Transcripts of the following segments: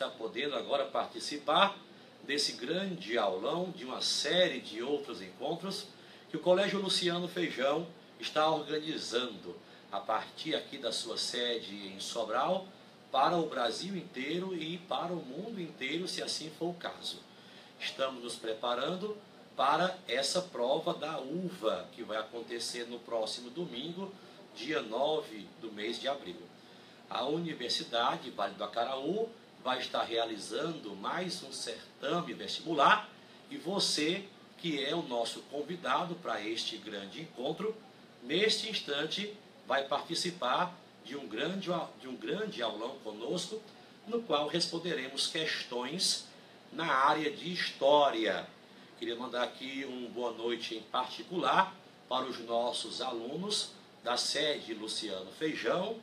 está podendo agora participar desse grande aulão, de uma série de outros encontros que o Colégio Luciano Feijão está organizando a partir aqui da sua sede em Sobral, para o Brasil inteiro e para o mundo inteiro, se assim for o caso. Estamos nos preparando para essa prova da uva, que vai acontecer no próximo domingo, dia 9 do mês de abril. A Universidade Vale do Acaraú vai estar realizando mais um certame vestibular e você, que é o nosso convidado para este grande encontro, neste instante vai participar de um grande aulão conosco, no qual responderemos questões na área de História. Queria mandar aqui uma boa noite em particular para os nossos alunos da sede Luciano Feijão,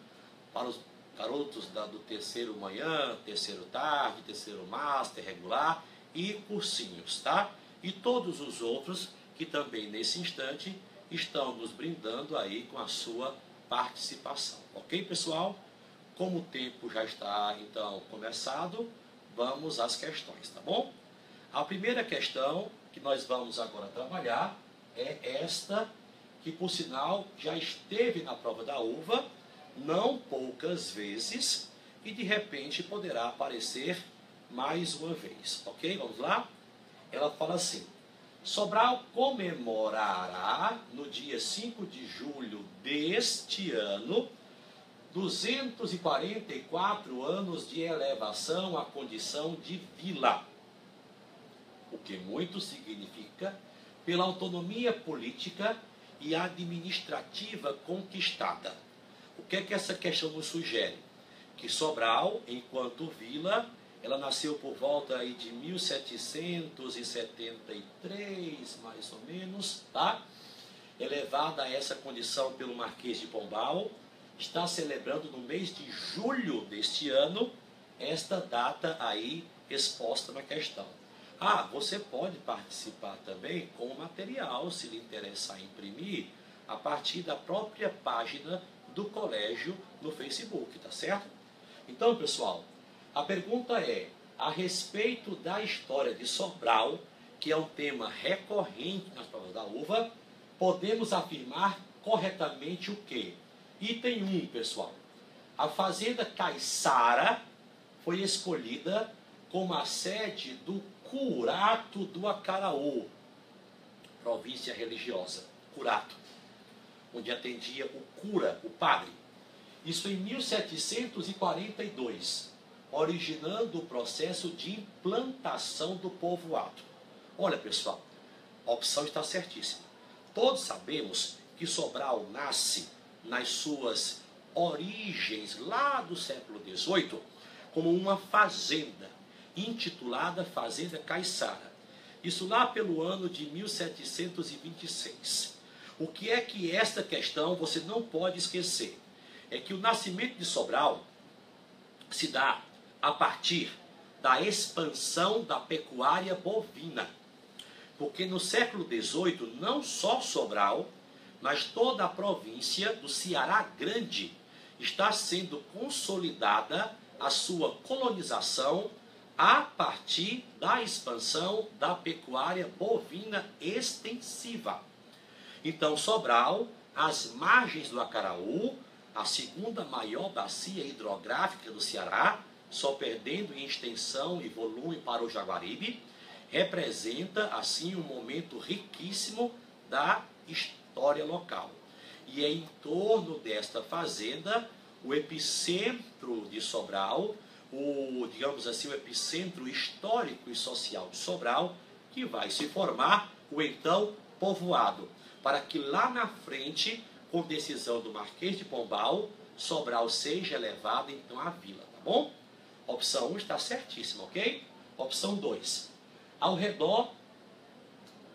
para os garotos do terceiro manhã, terceiro tarde, terceiro master regular e cursinhos, tá? E todos os outros que também nesse instante estão nos brindando aí com a sua participação. Ok, pessoal? Como o tempo já está, então, começado, vamos às questões, tá bom? A primeira questão que nós vamos agora trabalhar é esta, que por sinal já esteve na prova da uva, não poucas vezes, e de repente poderá aparecer mais uma vez. Ok? Vamos lá? Ela fala assim: Sobral comemorará no dia 5 de julho deste ano 244 anos de elevação à condição de vila, o que muito significa pela autonomia política e administrativa conquistada. O que é que essa questão nos sugere? Que Sobral, enquanto vila, ela nasceu por volta aí de 1773, mais ou menos, tá? Elevada a essa condição pelo Marquês de Pombal, está celebrando no mês de julho deste ano esta data aí exposta na questão. Ah, você pode participar também com o material, se lhe interessar imprimir, a partir da própria página do colégio no Facebook, tá certo? Então, pessoal, a pergunta é a respeito da história de Sobral, que é um tema recorrente nas provas da uva, podemos afirmar corretamente o quê? Item 1, pessoal. A fazenda Caiçara foi escolhida como a sede do Curato do Acaraú, província religiosa, Curato, onde atendia o cura, o padre. Isso em 1742, originando o processo de implantação do povoado. Olha, pessoal, a opção está certíssima. Todos sabemos que Sobral nasce nas suas origens lá do século XVIII como uma fazenda intitulada Fazenda Caiçara. Isso lá pelo ano de 1726. O que é que esta questão você não pode esquecer? É que o nascimento de Sobral se dá a partir da expansão da pecuária bovina. Porque no século XVIII, não só Sobral, mas toda a província do Ceará Grande está sendo consolidada a sua colonização a partir da expansão da pecuária bovina extensiva. Então, Sobral, às margens do Acaraú, a segunda maior bacia hidrográfica do Ceará, só perdendo em extensão e volume para o Jaguaribe, representa, assim, um momento riquíssimo da história local. E é em torno desta fazenda, o epicentro de Sobral, digamos assim, o epicentro histórico e social de Sobral, que vai se formar o então povoado, para que lá na frente, com decisão do Marquês de Pombal, Sobral seja elevado então à vila, tá bom? Opção 1 está certíssima, ok? Opção 2. Ao redor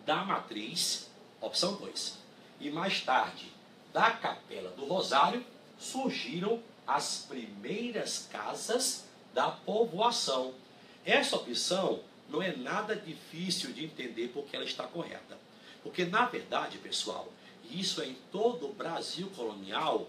da matriz, opção 2, e mais tarde da Capela do Rosário, surgiram as primeiras casas da povoação. Essa opção não é nada difícil de entender porque ela está correta. Porque, na verdade, pessoal, e isso é em todo o Brasil colonial,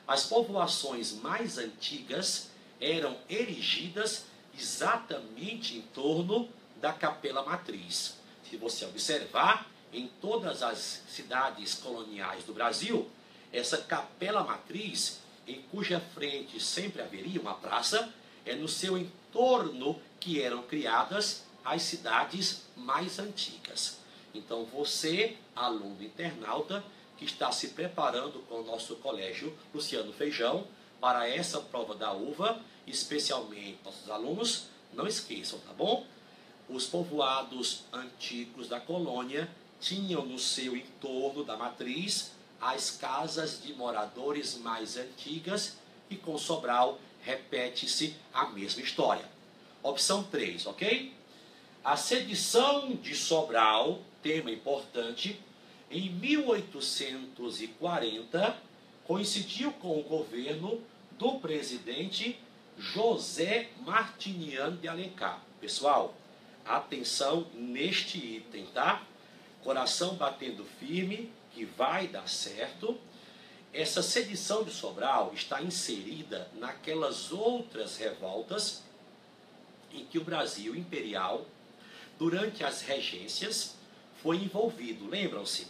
as povoações mais antigas eram erigidas exatamente em torno da Capela Matriz. Se você observar, em todas as cidades coloniais do Brasil, essa Capela Matriz, em cuja frente sempre haveria uma praça, é no seu entorno que eram criadas as cidades mais antigas. Então você, aluno internauta, que está se preparando com o nosso colégio Luciano Feijão para essa prova da uva, especialmente nossos alunos, não esqueçam, tá bom? Os povoados antigos da colônia tinham no seu entorno da matriz as casas de moradores mais antigas e com Sobral repete-se a mesma história. Opção 3, ok? A sedição de Sobral, tema importante, em 1840 coincidiu com o governo do presidente José Martiniano de Alencar. Pessoal, atenção neste item, tá? Coração batendo firme, que vai dar certo. Essa sedição de Sobral está inserida naquelas outras revoltas em que o Brasil imperial, durante as regências, foi envolvido. Lembram-se?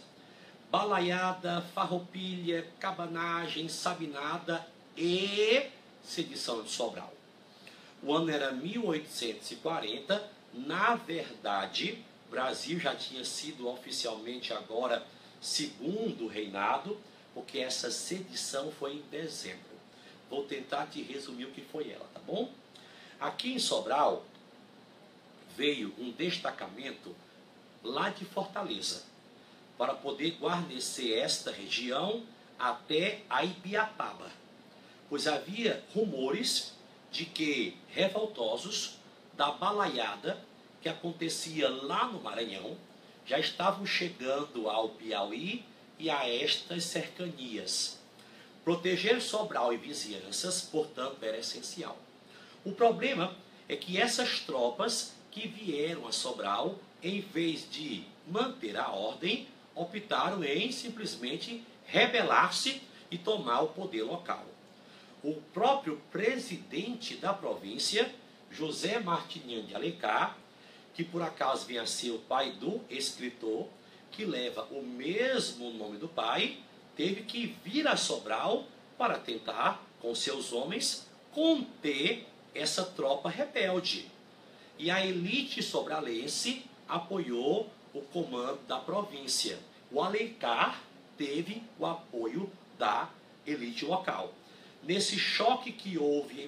Balaiada, farroupilha, cabanagem, sabinada e sedição de Sobral. O ano era 1840. Na verdade, o Brasil já tinha sido oficialmente agora segundo reinado, porque essa sedição foi em dezembro. Vou tentar te resumir o que foi ela, tá bom? Aqui em Sobral veio um destacamento lá de Fortaleza para poder guarnecer esta região até a Ibiapaba, pois havia rumores de que revoltosos da balaiada que acontecia lá no Maranhão já estavam chegando ao Piauí e a estas cercanias. Proteger Sobral e vizinhanças, portanto, era essencial. O problema é que essas tropas que vieram a Sobral, em vez de manter a ordem, optaram em simplesmente rebelar-se e tomar o poder local. O próprio presidente da província, José Martiniano de Alencar, que por acaso vinha a ser o pai do escritor, que leva o mesmo nome do pai, teve que vir a Sobral para tentar, com seus homens, conter essa tropa rebelde. E a elite sobralense apoiou o comando da província. O Alencar teve o apoio da elite local. Nesse choque que houve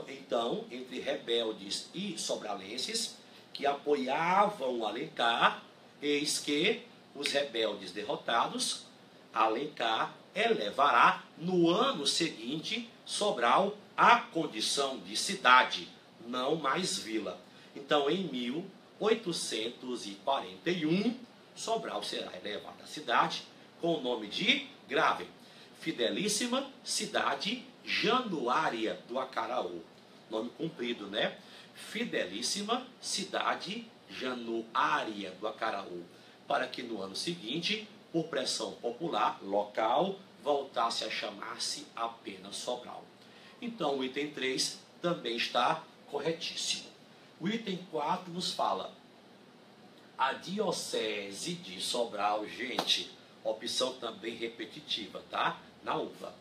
então entre rebeldes e sobralenses, que apoiavam o Alencar, eis que os rebeldes derrotados, Alencar elevará no ano seguinte Sobral à condição de cidade, não mais vila. Então, em 1841, Sobral será elevada à cidade com o nome de, grave, Fidelíssima Cidade Januária do Acaraú. Nome comprido, né? Fidelíssima Cidade Januária do Acaraú. Para que no ano seguinte, por pressão popular local, voltasse a chamar-se apenas Sobral. Então, o item 3 também está corretíssimo. O item 4 nos fala a Diocese de Sobral, gente, opção também repetitiva, tá? Na uva.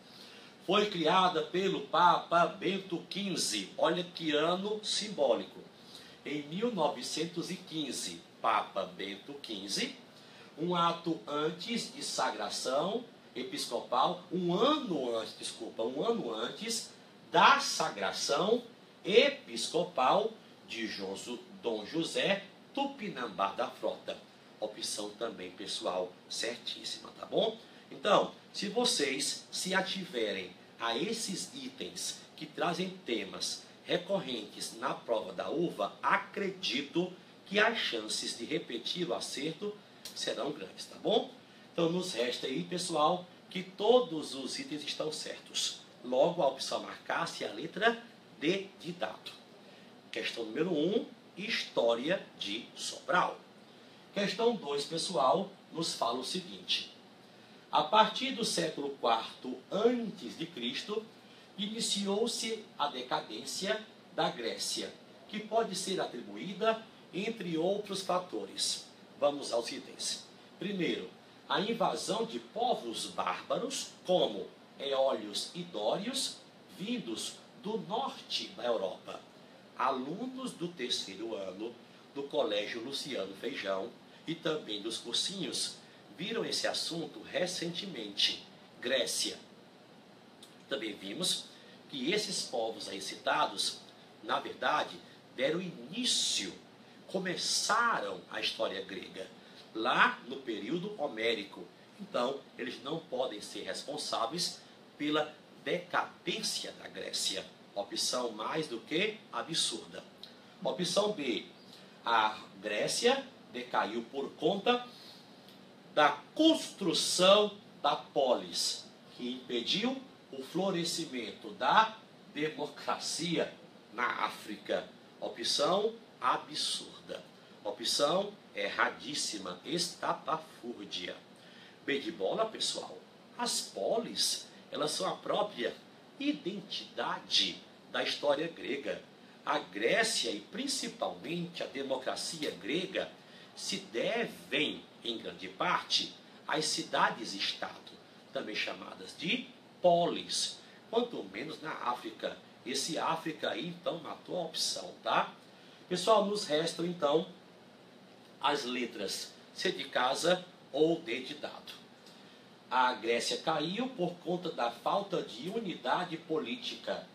Foi criada pelo Papa Bento XV. Olha que ano simbólico. Em 1915, Papa Bento XV, um ato antes de sagração episcopal, um ano antes da sagração episcopal de Dom José Tupinambá da Frota. Opção também, pessoal, certíssima, tá bom? Então, se vocês se ativerem a esses itens que trazem temas recorrentes na prova da uva, acredito que as chances de repetir o acerto serão grandes, tá bom? Então, nos resta aí, pessoal, que todos os itens estão certos. Logo, a opção marcar-se é a letra D de dado. Questão número 1, História de Sobral. Questão 2, pessoal, nos fala o seguinte. A partir do século IV a.C., iniciou-se a decadência da Grécia que pode ser atribuída entre outros fatores. Vamos aos itens. Primeiro, a invasão de povos bárbaros, como eólios e dórios, vindos do norte da Europa. Alunos do terceiro ano do Colégio Luciano Feijão e também dos cursinhos viram esse assunto recentemente. Grécia. Também vimos que esses povos aí citados, na verdade, deram início, começaram a história grega, lá no período homérico. Então, eles não podem ser responsáveis pela decadência da Grécia. Opção mais do que absurda. Opção B. A Grécia decaiu por conta da construção da polis, que impediu o florescimento da democracia na África. Opção absurda. Opção erradíssima, estapafúrdia. Bem de bola, pessoal. As polis, elas são a própria identidade da história grega. A Grécia e principalmente a democracia grega se devem, em grande parte, às cidades-estado, também chamadas de polis, quanto menos na África. Esse África aí, então, matou a opção, tá? Pessoal, nos restam, então, as letras C de casa ou D de dado. A Grécia caiu por conta da falta de unidade política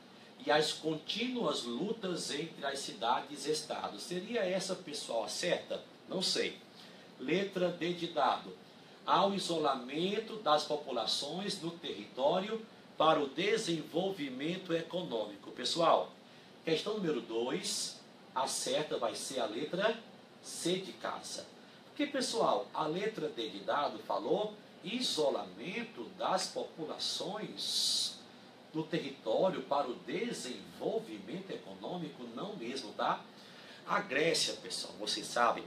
e as contínuas lutas entre as cidades-estados. Seria essa, pessoal, a certa? Não sei. Letra D de dado. Ao isolamento das populações no território para o desenvolvimento econômico. Pessoal, questão número 2, a certa vai ser a letra C de casa. Porque, pessoal, a letra D de dado falou isolamento das populações no território para o desenvolvimento econômico, não mesmo, tá? A Grécia, pessoal, vocês sabem,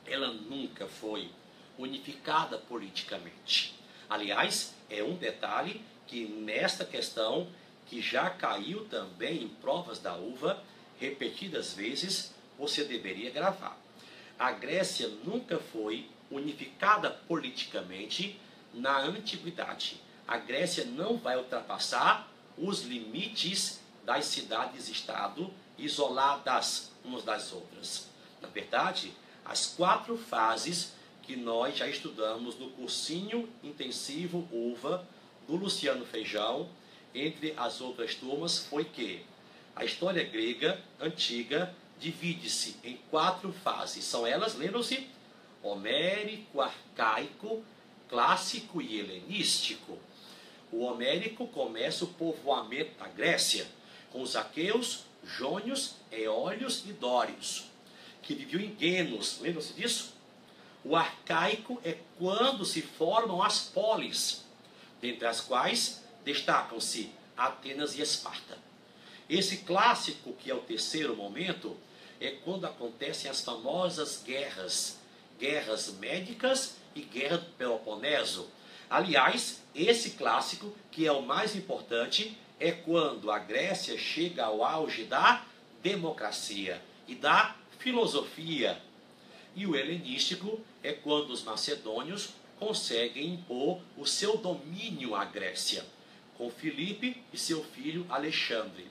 ela nunca foi unificada politicamente. Aliás, é um detalhe que nesta questão, que já caiu também em provas da UVA, repetidas vezes, você deveria gravar. A Grécia nunca foi unificada politicamente na antiguidade. A Grécia não vai ultrapassar os limites das cidades-estado isoladas umas das outras. Na verdade, as 4 fases que nós já estudamos no cursinho intensivo UVA do Luciano Feijão, entre as outras turmas, foi que a história grega antiga divide-se em 4 fases. São elas, lembram-se? Homérico, arcaico, clássico e helenístico. O homérico começa o povoamento da Grécia, com os aqueus, jônios, eólios e dórios, que viviam em Guenos. Lembram-se disso? O arcaico é quando se formam as polis, dentre as quais destacam-se Atenas e Esparta. Esse clássico, que é o terceiro momento, é quando acontecem as famosas guerras médicas e guerra do Peloponeso. Aliás, esse clássico, que é o mais importante, é quando a Grécia chega ao auge da democracia e da filosofia. E o helenístico é quando os macedônios conseguem impor o seu domínio à Grécia, com Filipe e seu filho Alexandre.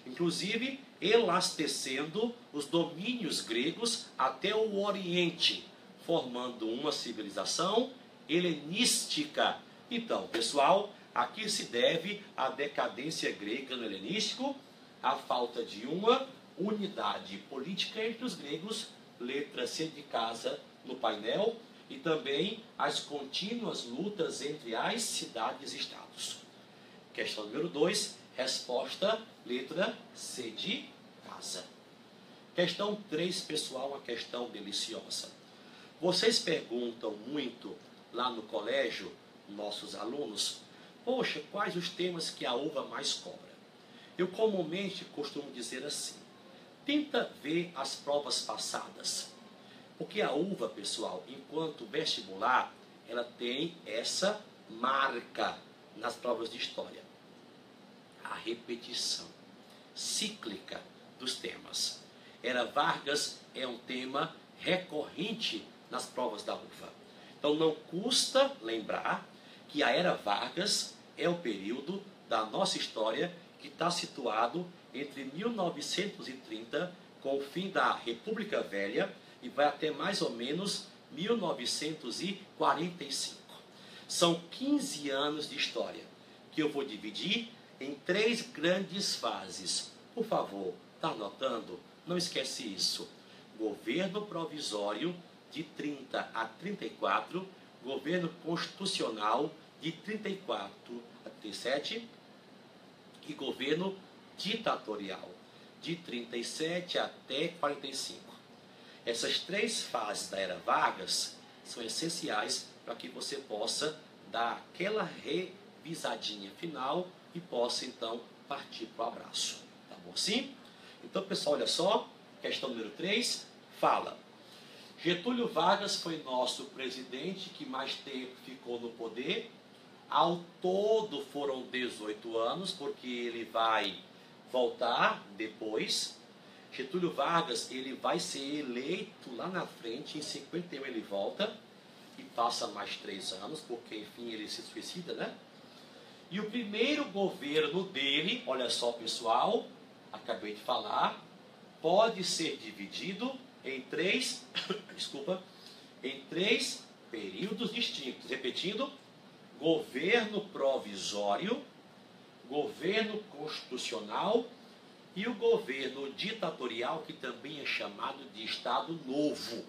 Inclusive, elastecendo os domínios gregos até o Oriente, formando uma civilização helenística. Então, pessoal, aqui se deve à decadência grega no helenístico, a falta de uma unidade política entre os gregos, letra C de casa no painel, e também as contínuas lutas entre as cidades-estados. Questão número 2, resposta, letra C de casa. Questão 3, pessoal, uma questão deliciosa. Vocês perguntam muito lá no colégio, nossos alunos, poxa, quais os temas que a UVA mais cobra? Eu comumente costumo dizer assim, tenta ver as provas passadas. Porque a UVA, pessoal, enquanto vestibular, ela tem essa marca nas provas de história. A repetição cíclica dos temas. Era Vargas é um tema recorrente nas provas da UVA. Então não custa lembrar que a Era Vargas é o período da nossa história que está situado entre 1930, com o fim da República Velha, e vai até mais ou menos 1945. São 15 anos de história, que eu vou dividir em 3 grandes fases. Por favor, está anotando? Não esquece isso. Governo provisório de 30 a 34, governo constitucional de 34 a 37 e governo ditatorial de 37 até 45. Essas 3 fases da Era Vargas são essenciais para que você possa dar aquela revisadinha final e possa então partir para o abraço. Tá bom assim? Então, pessoal, olha só, questão número 3 fala: Getúlio Vargas foi nosso presidente que mais tempo ficou no poder. Ao todo foram 18 anos, porque ele vai voltar depois. Getúlio Vargas, ele vai ser eleito lá na frente, em 51 ele volta e passa mais 3 anos, porque enfim ele se suicida, né? E o primeiro governo dele, olha só pessoal, acabei de falar, pode ser dividido em 3, em 3 períodos distintos. Repetindo: governo provisório, governo constitucional e o governo ditatorial, que também é chamado de Estado Novo.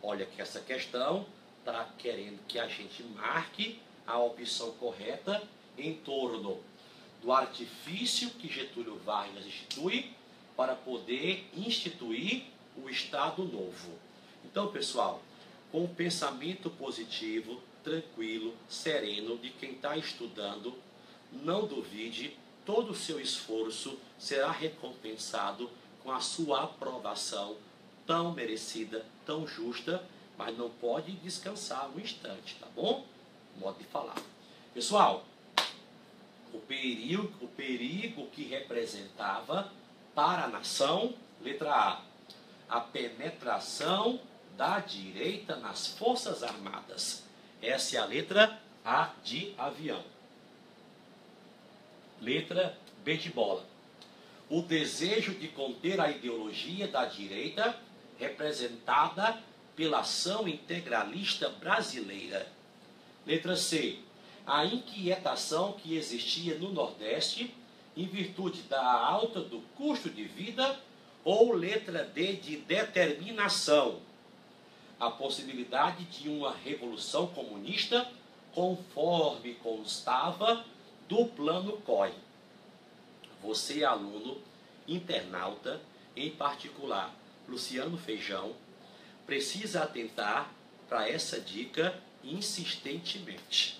Olha que essa questão está querendo que a gente marque a opção correta em torno do artifício que Getúlio Vargas institui para poder instituir o Estado Novo. Então, pessoal, com um pensamento positivo, tranquilo, sereno de quem está estudando, não duvide, todo o seu esforço será recompensado com a sua aprovação tão merecida, tão justa, mas não pode descansar um instante, tá bom? Modo de falar. Pessoal, o perigo que representava para a nação, letra A penetração da direita nas Forças Armadas. Essa é a letra A de avião. Letra B de bola. O desejo de conter a ideologia da direita representada pela ação integralista brasileira. Letra C. A inquietação que existia no Nordeste em virtude da alta do custo de vida. Ou letra D de determinação. A possibilidade de uma revolução comunista conforme constava do plano COI. Você, aluno, internauta, em particular Luciano Feijão, precisa atentar para essa dica insistentemente.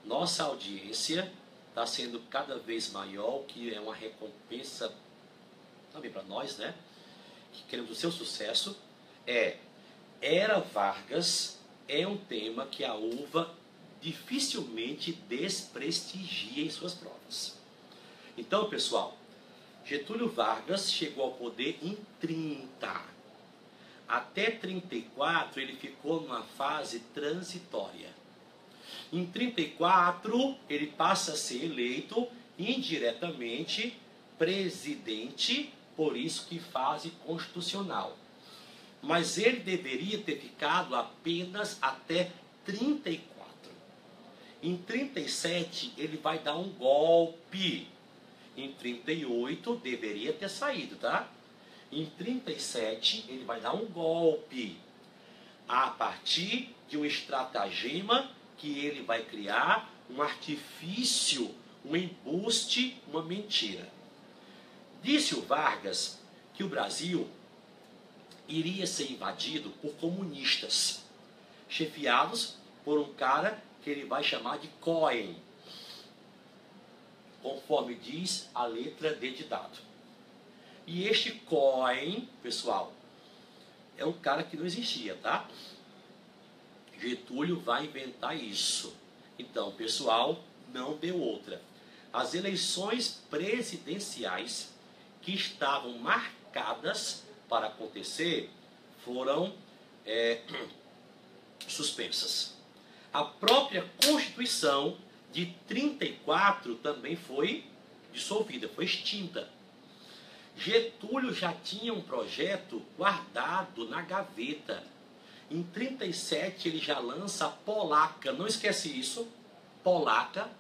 Nossa audiência está sendo cada vez maior, o que é uma recompensa também para nós, né? Que queremos o seu sucesso. Era Vargas é um tema que a UVA dificilmente desprestigia em suas provas. Então, pessoal, Getúlio Vargas chegou ao poder em 30. Até 34 ele ficou numa fase transitória. Em 34 ele passa a ser eleito indiretamente presidente, por isso que fase constitucional. Mas ele deveria ter ficado apenas até 34. Em 37 ele vai dar um golpe. Em 38 deveria ter saído, tá? Em 37 ele vai dar um golpe a partir de um estratagema que ele vai criar, um artifício, um embuste, uma mentira. Disse o Vargas que o Brasil iria ser invadido por comunistas, chefiados por um cara que ele vai chamar de Cohen, conforme diz a letra D de dado. E este Cohen, pessoal, é um cara que não existia, tá? Getúlio vai inventar isso. Então, pessoal, não deu outra. As eleições presidenciais que estavam marcadas para acontecer foram suspensas. A própria Constituição de 34 também foi dissolvida, foi extinta. Getúlio já tinha um projeto guardado na gaveta. Em 37 ele já lança a Polaca, não esquece isso, Polaca.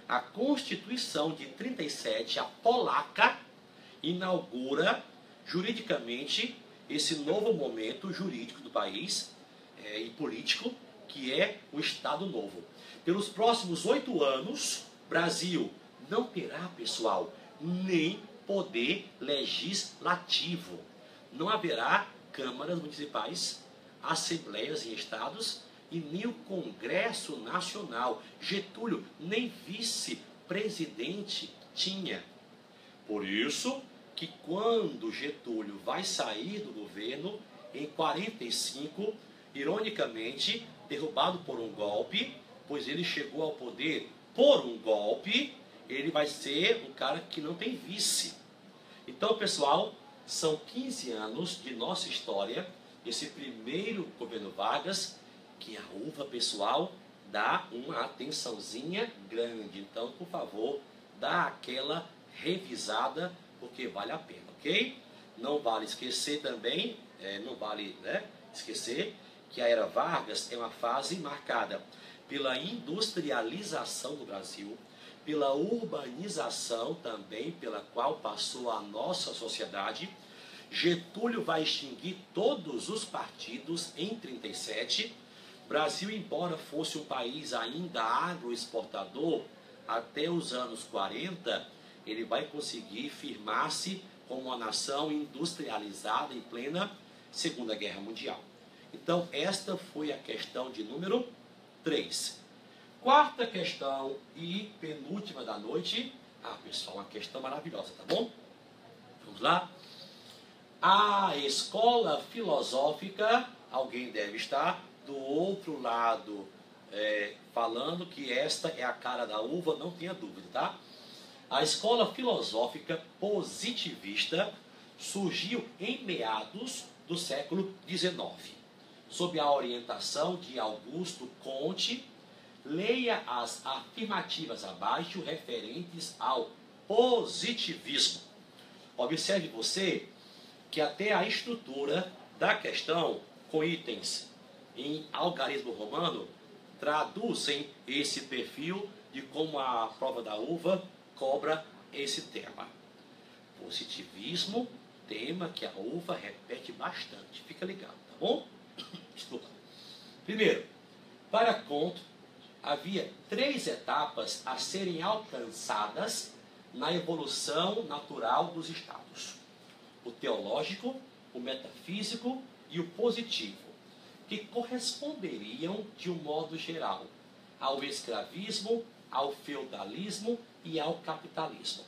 A Constituição de 37, a Polaca, inaugura juridicamente esse novo momento jurídico do país e político, que é o Estado Novo. Pelos próximos 8 anos, Brasil não terá, pessoal, nem poder legislativo. Não haverá câmaras municipais, assembleias em estados e nem o Congresso Nacional. Getúlio nem vice-presidente tinha. Por isso que quando Getúlio vai sair do governo, em 45, ironicamente, derrubado por um golpe, pois ele chegou ao poder por um golpe, ele vai ser um cara que não tem vice. Então, pessoal, são 15 anos de nossa história, esse primeiro governo Vargas, que a uva, pessoal, dá uma atençãozinha grande. Então, por favor, dá aquela revisada, porque vale a pena, ok? Não vale esquecer também, esquecer que a era Vargas é uma fase marcada pela industrialização do Brasil, pela urbanização também pela qual passou a nossa sociedade. Getúlio vai extinguir todos os partidos em 37. Brasil, embora fosse um país ainda agroexportador, até os anos 40, ele vai conseguir firmar-se como uma nação industrializada em plena Segunda Guerra Mundial. Então, esta foi a questão de número 3. Quarta questão e penúltima da noite. Pessoal, uma questão maravilhosa, tá bom? Vamos lá? A escola filosófica, alguém deve estar do outro lado falando que esta é a cara da uva, não tenha dúvida, tá? A escola filosófica positivista surgiu em meados do século XIX, sob a orientação de Augusto Comte. Leia as afirmativas abaixo referentes ao positivismo. Observe você que até a estrutura da questão com itens em algarismo romano traduzem esse perfil de como a prova da uva cobra esse tema. Positivismo, tema que a uva repete bastante. Fica ligado, tá bom? Desculpa. Primeiro, para Comte, havia 3 etapas a serem alcançadas na evolução natural dos estados: o teológico, o metafísico e o positivo, que corresponderiam, de um modo geral, ao escravismo, ao feudalismo e ao capitalismo.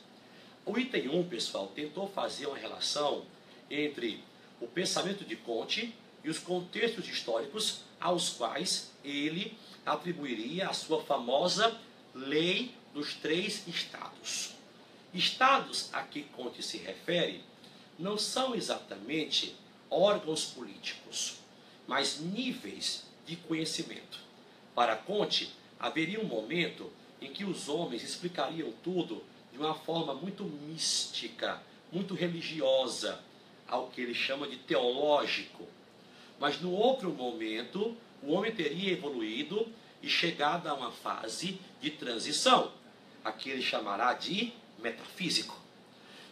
O item 1, pessoal, tentou fazer uma relação entre o pensamento de Comte e os contextos históricos aos quais ele atribuiria a sua famosa lei dos 3 estados. Estados a que Comte se refere não são exatamente órgãos políticos, mas níveis de conhecimento. Para Comte, haveria um momento em que os homens explicariam tudo de uma forma muito mística, muito religiosa, ao que ele chama de teológico. Mas no outro momento, o homem teria evoluído e chegado a uma fase de transição, a que ele chamará de metafísico.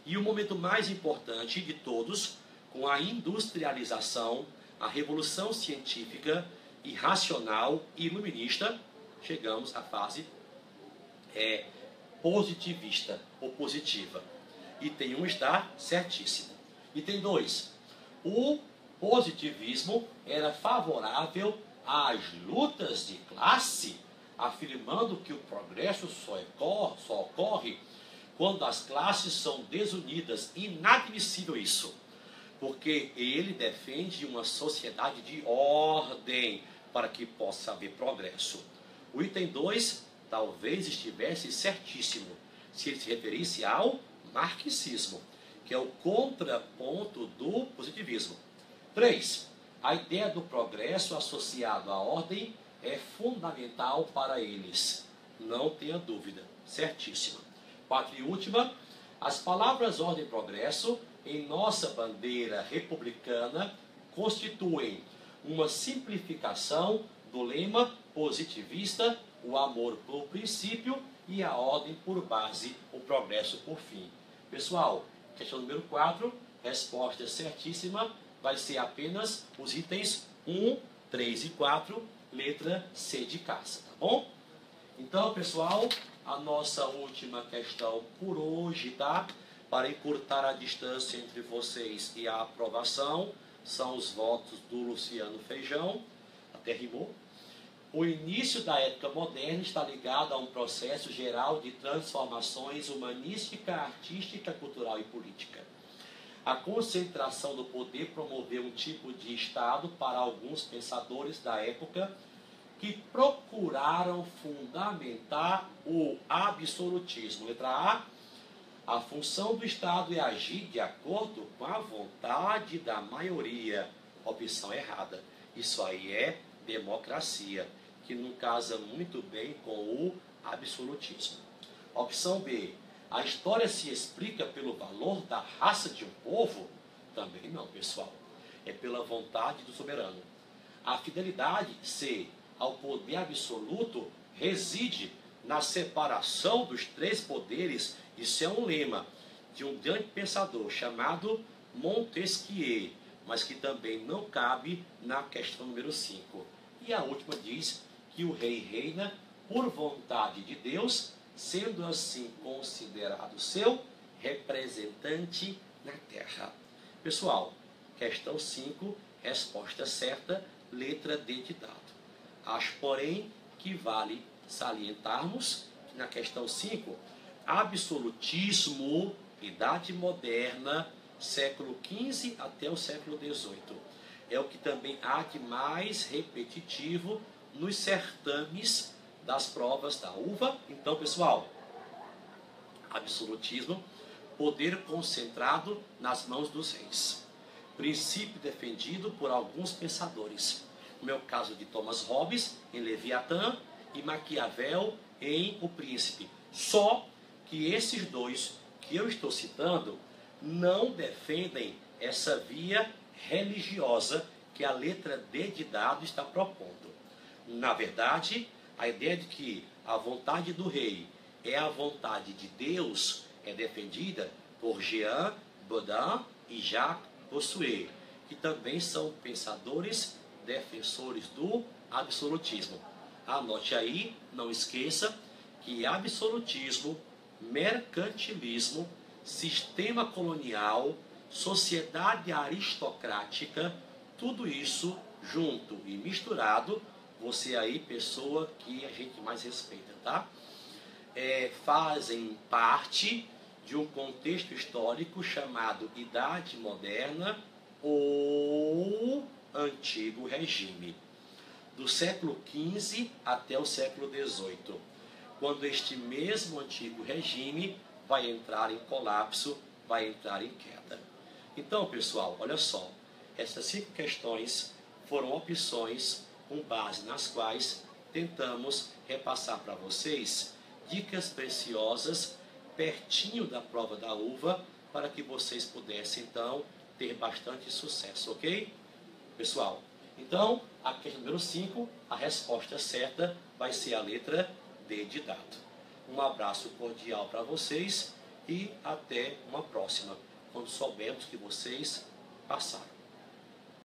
E o momento mais importante de todos, com a industrialização, a revolução científica e racional e iluminista, chegamos à fase positivista ou positiva. Item 1 está certíssimo. Item 2. O positivismo era favorável às lutas de classe, afirmando que o progresso só ocorre quando as classes são desunidas. Inadmissível isso, porque ele defende uma sociedade de ordem para que possa haver progresso. O item 2 talvez estivesse certíssimo, se ele se referisse ao marxismo, que é o contraponto do positivismo. 3. A ideia do progresso associado à ordem é fundamental para eles. Não tenha dúvida. Certíssima. 4 e última. As palavras ordem e progresso em nossa bandeira republicana constituem uma simplificação do lema positivista, o amor por princípio e a ordem por base, o progresso por fim. Pessoal, questão número 4, resposta certíssima, vai ser apenas os itens 1, 3 e 4, letra C de caça, tá bom? Então, pessoal, a nossa última questão por hoje, tá? Para encurtar a distância entre vocês e a aprovação, são os votos do Luciano Feijão, até rimou. O início da época moderna está ligado a um processo geral de transformações humanística, artística, cultural e política. A concentração do poder promoveu um tipo de Estado para alguns pensadores da época que procuraram fundamentar o absolutismo. Letra A função do Estado é agir de acordo com a vontade da maioria. Opção errada. Isso aí é democracia, que não casa muito bem com o absolutismo. Opção B. A história se explica pelo valor da raça de um povo? Também não, pessoal. É pela vontade do soberano. A fidelidade, C, ao poder absoluto reside na separação dos três poderes. Isso é um lema de um grande pensador chamado Montesquieu, mas que também não cabe na questão número 5. E a última diz que o rei reina por vontade de Deus, sendo assim considerado seu representante na terra. Pessoal, questão 5, resposta certa, letra D de dado. Acho, porém, que vale salientarmos que na questão 5, absolutismo, idade moderna, século XV até o século XVIII. É o que também há de mais repetitivo nos certames das provas da UVA. Então, pessoal, absolutismo, poder concentrado nas mãos dos reis. Princípio defendido por alguns pensadores. No meu caso de Thomas Hobbes, em Leviatã, e Maquiavel, em O Príncipe. Só que esses dois que eu estou citando não defendem essa via religiosa que a letra D de dado está propondo. Na verdade, a ideia de que a vontade do rei é a vontade de Deus é defendida por Jean Bodin e Jacques Bossuet, que também são pensadores defensores do absolutismo. Anote aí, não esqueça que absolutismo, mercantilismo, sistema colonial, sociedade aristocrática, tudo isso junto e misturado, você aí, pessoa que a gente mais respeita, tá? Fazem parte de um contexto histórico chamado Idade Moderna ou Antigo Regime, do século XV até o século XVIII, quando este mesmo antigo regime vai entrar em colapso, vai entrar em queda. Então, pessoal, olha só, essas 5 questões foram opções com base nas quais tentamos repassar para vocês dicas preciosas pertinho da prova da UVA para que vocês pudessem, então, ter bastante sucesso, ok? Pessoal, então, a questão número 5, a resposta certa vai ser a letra D de dado. Um abraço cordial para vocês e até uma próxima, quando soubermos que vocês passaram.